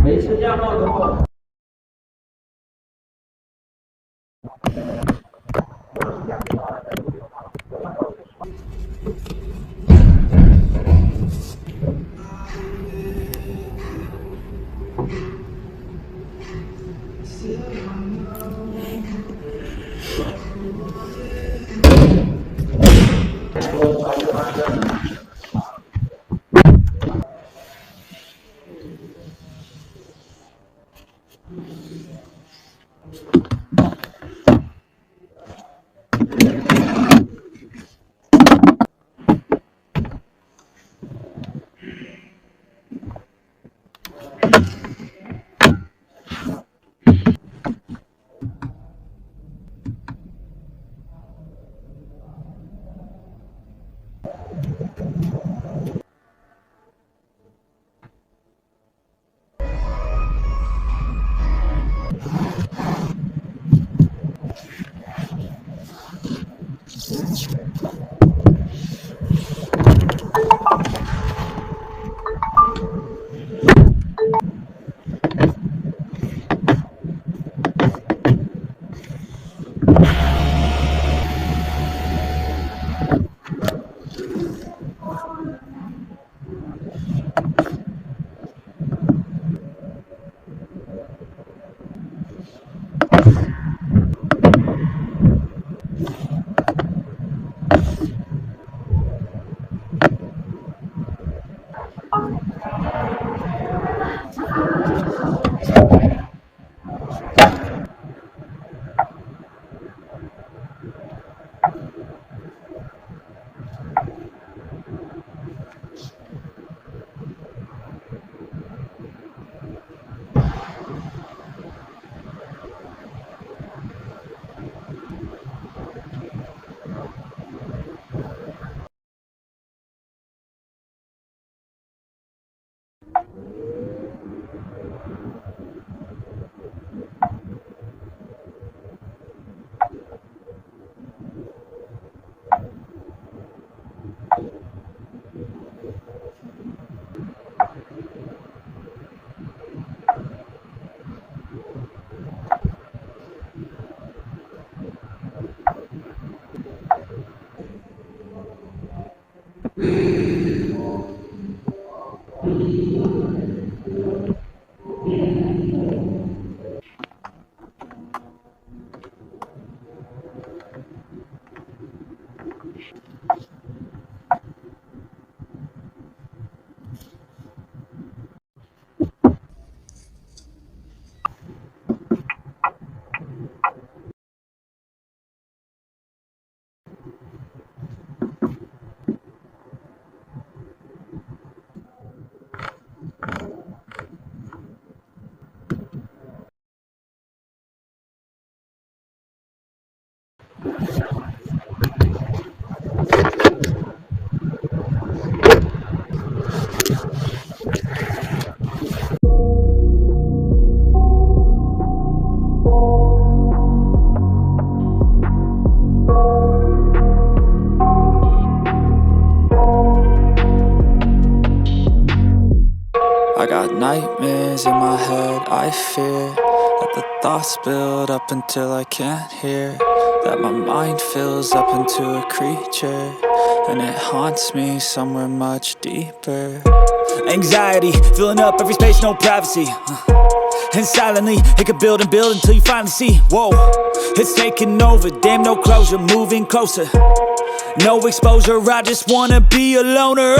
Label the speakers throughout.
Speaker 1: 没吃驾照之后。I got nightmares in my head, I fear that the thoughts build up until I can't hear, that my mind fills up into a creature, and it haunts me somewhere much deeper. Anxiety, filling up every space, no privacy. And silently, it could build and build until you finally see, whoa, it's taking over, damn no closure, moving closer. No exposure, I just wanna be a loner.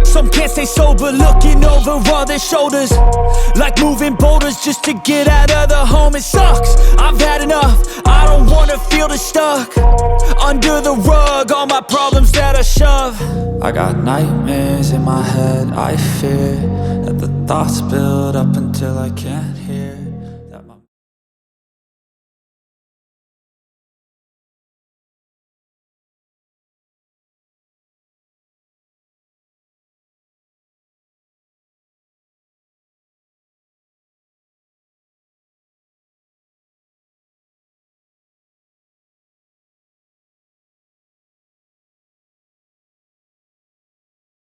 Speaker 1: Some can't stay sober, looking over all their shoulders, like moving boulders just to get out of the home. It sucks, I've had enough, I don't wanna feel the stuck under the rug, all my problems that I shove. I got nightmares in my head, I fear that the thoughts build up until I can't hear,